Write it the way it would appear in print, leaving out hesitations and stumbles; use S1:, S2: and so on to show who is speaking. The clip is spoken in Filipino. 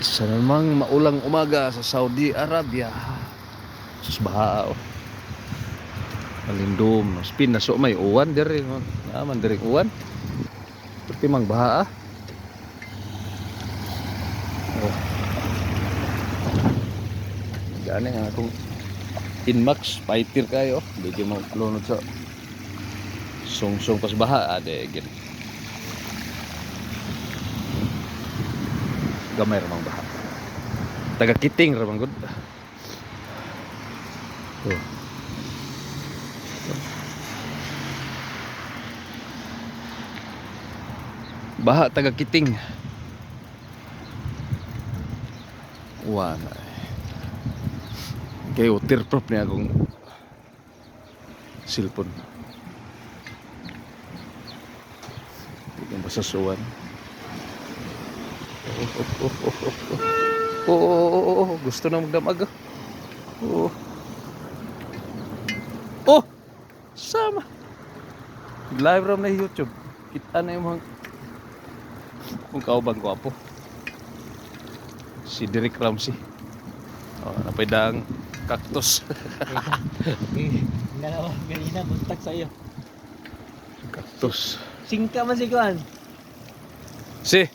S1: Sa namang maulang umaga sa Saudi Arabia. Sus baha oh. Malindom. Spin na so may uwan diri. Naman diri uwan. Perti mang baha ah. Oh. Gani nga akong Inmax fighter kayo. Medyo maglunod sa sungsong pas baha ade gid. Gamay ra mang baha. Taga Kiting ra man gud. Oh. Baha taga Kiting. Wala. Kay waterproof niya akong cellphone. Hindi masasuwan. Gusto na magdamag. Oh. Oh! Sama! Live ram na YouTube. Kita na yung mga kung kaubang ko apo. Si Derek Ramsey. Oh, napaydang cactus.
S2: Dalawa ganina buntag sa iyo.
S1: Cactus.
S2: Singka man si Kuan.
S1: Si